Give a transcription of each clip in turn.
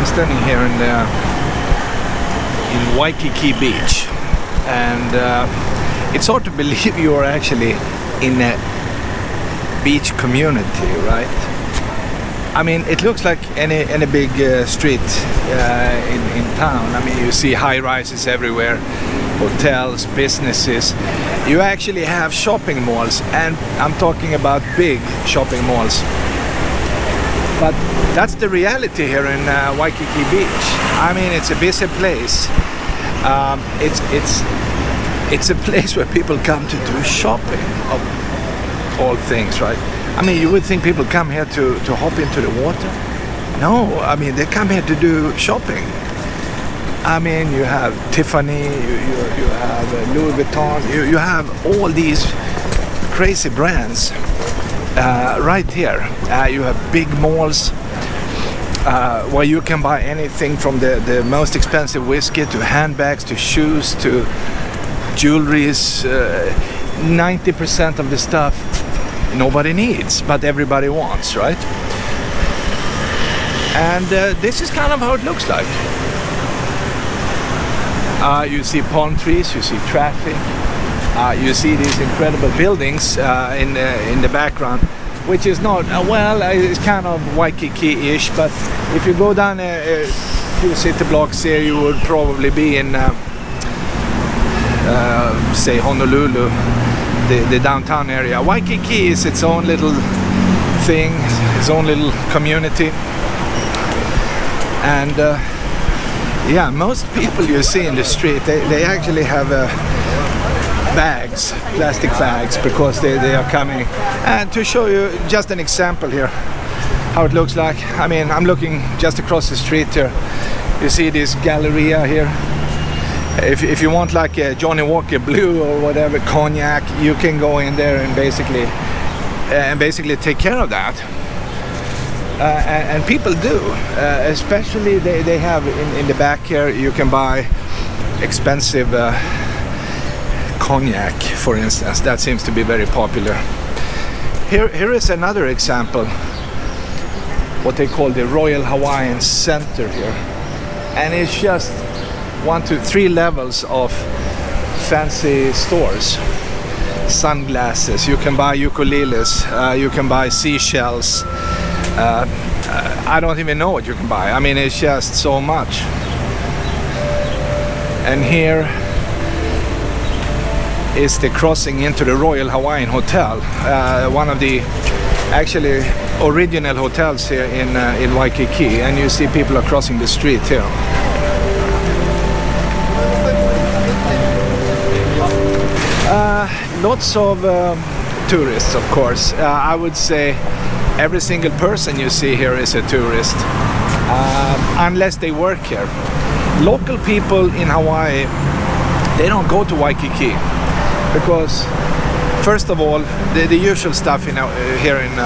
standing here in Waikiki Beach, and it's hard to believe you are actually in a beach community, right? I mean, it looks like any big street in town. I mean, you see high rises everywhere, hotels, businesses. You actually have shopping malls, and I'm talking about big shopping malls. But that's the reality here in Waikiki Beach. I mean, it's a busy place. It's a place where people come to do shopping of all things, right? I mean, you would think people come here to hop into the water. No, I mean, they come here to do shopping. I mean, you have Tiffany, you have Louis Vuitton, you have all these crazy brands right here. You have big malls where you can buy anything from the most expensive whiskey to handbags to shoes to jewelries. 90% of the stuff nobody needs, but everybody wants, right? And this is kind of how it looks like. You see palm trees, you see traffic, you see these incredible buildings in the background, which is not, well, it's kind of Waikiki-ish, but if you go down a few city blocks here, you would probably be in, say, Honolulu, the downtown area. Waikiki is its own little thing, its own little community, and yeah, most people you see in the street, they actually have bags, plastic bags, because they are coming. And to show you just an example here, how it looks like. I mean, I'm looking just across the street here. You see this Galleria here. If you want like a Johnny Walker Blue or whatever, cognac, you can go in there and basically take care of that. And people do, especially they have in the back here, you can buy expensive cognac, for instance. That seems to be very popular. Here is another example, what they call the Royal Hawaiian Center here, and it's just 1, 2, 3 levels of fancy stores. Sunglasses, you can buy ukuleles, you can buy seashells. I don't even know what you can buy. I mean, it's just so much. And here is the crossing into the Royal Hawaiian Hotel, one of the actually original hotels here in Waikiki, and you see people are crossing the street here. Lots of tourists, of course. I would say every single person you see here is a tourist, unless they work here. Local people in Hawaii, they don't go to Waikiki because, first of all, the usual stuff here in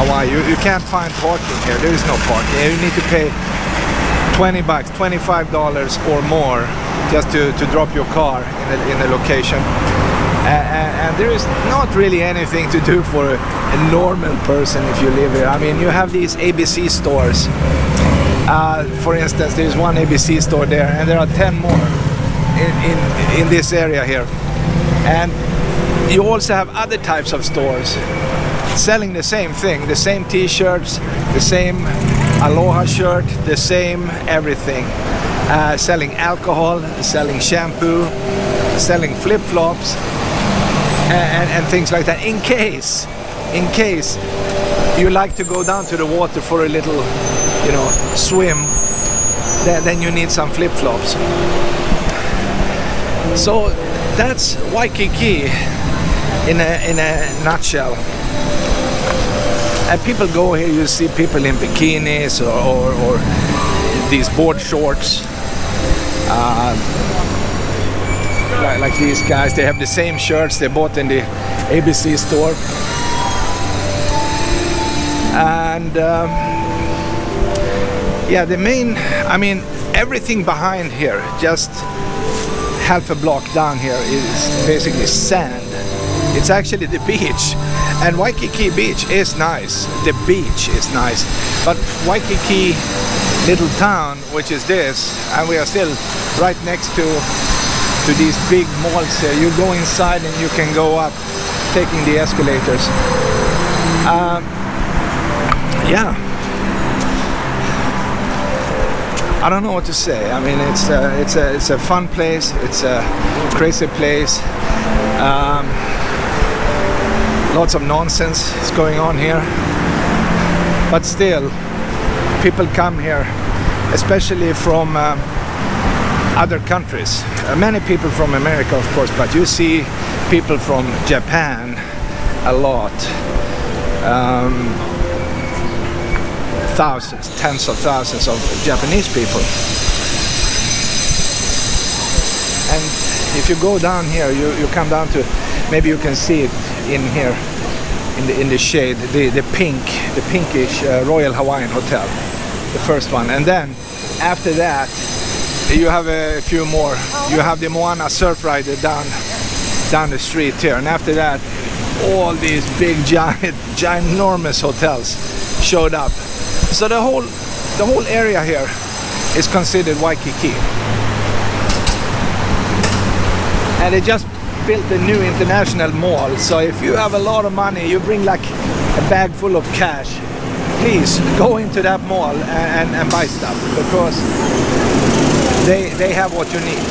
Hawaii, you can't find parking here. There is no parking. You need to pay $20, $25 or more just to drop your car in a location. And there is not really anything to do for a normal person if you live here. I mean, you have these ABC stores. For instance, there's one ABC store there, and there are 10 more in this area here. And you also have other types of stores selling the same thing, the same t-shirts, the same aloha shirt, the same everything. Selling alcohol, selling shampoo, selling flip-flops, and things like that. In case you like to go down to the water for a little, swim, then you need some flip-flops. So that's Waikiki in a nutshell. And people go here, you see people in bikinis or these board shorts. Like these guys, they have the same shirts they bought in the ABC store. And yeah, everything behind here, just half a block down here, is basically sand. It's actually the beach. And Waikiki beach is nice. The beach is nice. But Waikiki little town, which is this, and we are still right next to these big malls here. You go inside and you can go up taking the escalators. Yeah. I don't know what to say. I mean, it's a fun place. It's a crazy place. Lots of nonsense is going on here, but still, people come here, especially from other countries. Many people from America, of course, but you see people from Japan a lot. Thousands, tens of thousands of Japanese people. And if you go down here, you come down to, maybe you can see it in here, in the shade, the pinkish Royal Hawaiian Hotel, the first one. And then after that, you have a few more. You have the Moana surf rider down the street here, and after that, all these big, ginormous hotels showed up. So the whole area here is considered Waikiki. And they just built a new international mall. So if you have a lot of money, you bring like a bag full of cash, please go into that mall and buy stuff, because they have what you need,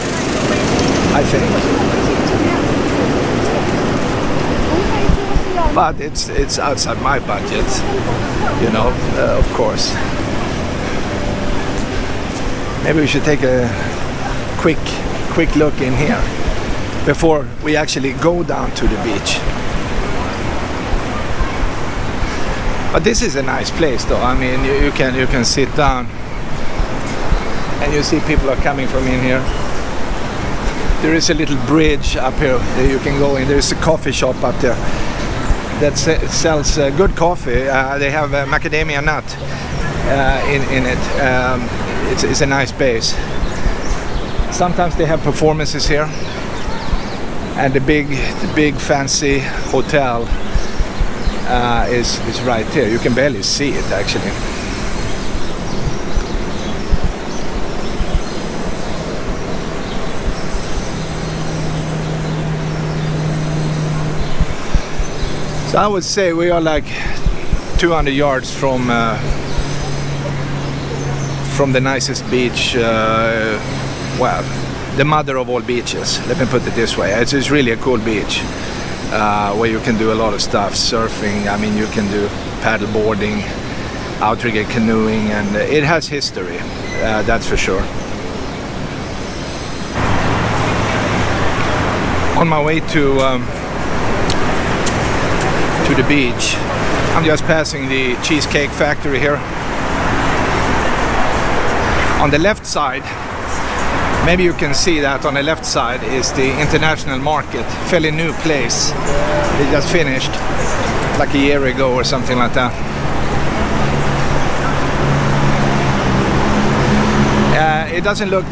I think. But it's outside my budget, you know, of course. Maybe we should take a quick look in here before we actually go down to the beach. But this is a nice place, though. I mean, you can sit down, and you see people are coming from in here. There is a little bridge up here that you can go in. There is a coffee shop up there that sells good coffee. They have a macadamia nut in it. It's a nice base. Sometimes they have performances here, and the big fancy hotel is right here. You can barely see it, actually. So I would say we are like 200 yards from the nicest beach, well, the mother of all beaches, let me put it this way. It's really a cool beach where you can do a lot of stuff, surfing. I mean, you can do paddle boarding, outrigger canoeing, and it has history, that's for sure. On my way to the beach, I'm just passing the cheesecake factory here. On the left side, maybe you can see that on the left side is the international market, fairly new place. They just finished like a year ago or something like that. It doesn't look,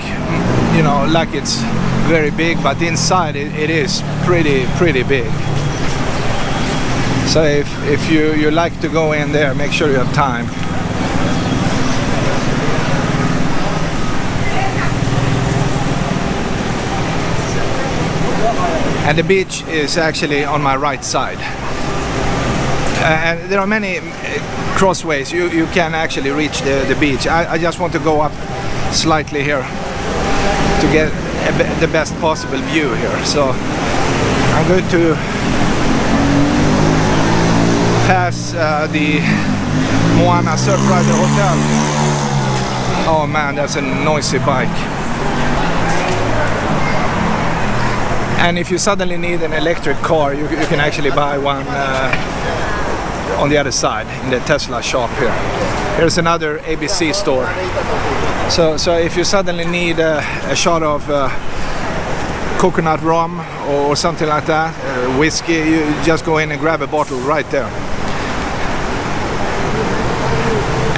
you know, like it's very big, but inside it is pretty big. So if you like to go in there, make sure you have time. And the beach is actually on my right side. And there are many crossways you can actually reach the beach. I just want to go up slightly here to get the best possible view here. So I'm going to pass the Moana Surf Rider Hotel. Oh man, that's a noisy bike. And if you suddenly need an electric car, you can actually buy one on the other side in the Tesla shop here. Here's another ABC store. So if you suddenly need a shot of coconut rum or something like that, whiskey, you just go in and grab a bottle right there.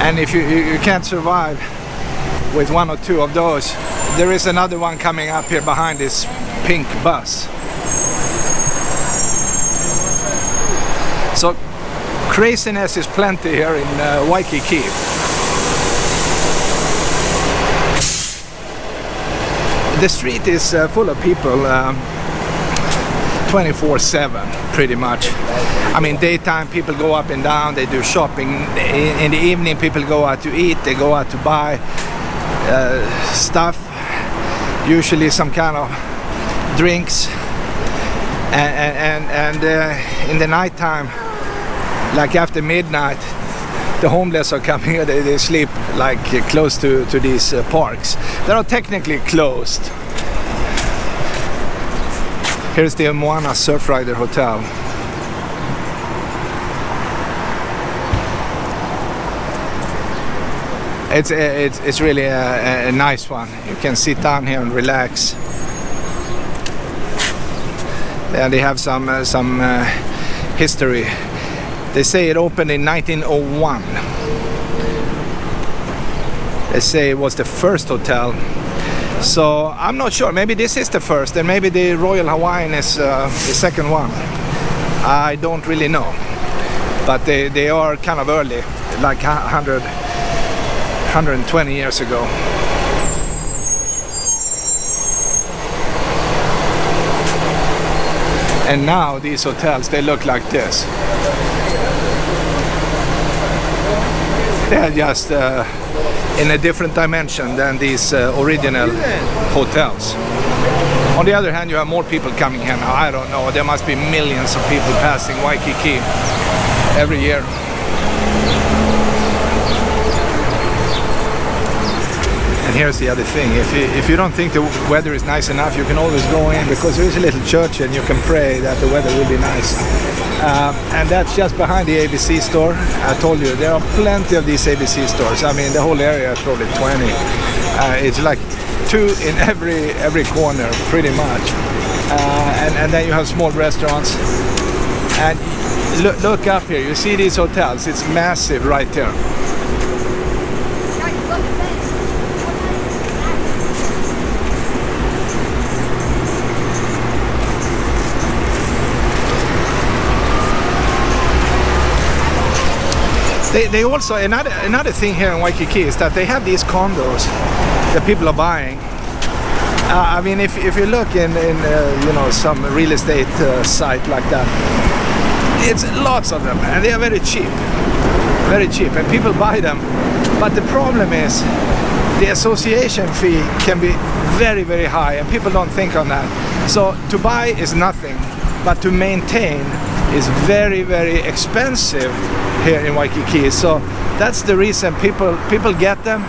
And if you can't survive with one or two of those, there is another one coming up here behind this pink bus. So craziness is plenty here in Waikiki. The street is full of people 24/7 pretty much. I mean, daytime people go up and down, they do shopping. In the evening people go out to eat, they go out to buy stuff, usually some kind of drinks. And in the nighttime, like after midnight, the homeless are coming. They sleep like close to these parks. They are technically closed. Here's the Moana Surfrider Hotel. It's really a nice one. You can sit down here and relax. And they have some history. They say it opened in 1901. They say it was the first hotel. So I'm not sure. Maybe this is the first, and maybe the Royal Hawaiian is the second one. I don't really know. But they are kind of early, like 120 years ago. And now these hotels, they look like this. They're just in a different dimension than these original hotels. On the other hand, you have more people coming here now. I don't know, there must be millions of people passing Waikiki every year. And here's the other thing, if you don't think the weather is nice enough, you can always go in, because there is a little church and you can pray that the weather will be nice. And that's just behind the ABC store. I told you, there are plenty of these ABC stores. I mean, the whole area is probably 20. It's like 2 in every corner, pretty much. And then you have small restaurants. And look up here, you see these hotels, it's massive right there. They also, another thing here in Waikiki is that they have these condos that people are buying. I mean, if you look in you know, some real estate site like that, it's lots of them, and they are very cheap, and people buy them. But the problem is the association fee can be very, very high, and people don't think on that. So to buy is nothing, but to maintain is very, very expensive here in Waikiki. So that's the reason people get them,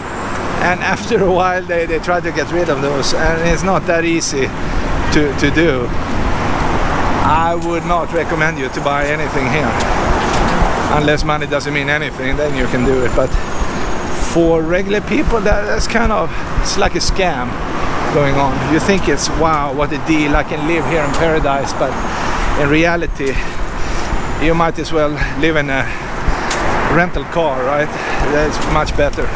and after a while they try to get rid of those, and it's not that easy to do. I would not recommend you to buy anything here unless money doesn't mean anything, then you can do it. But for regular people, that's kind of, it's like a scam going on. You think it's, wow, what a deal, I can live here in paradise, but in reality you might as well live in a rental car, right? That's much better.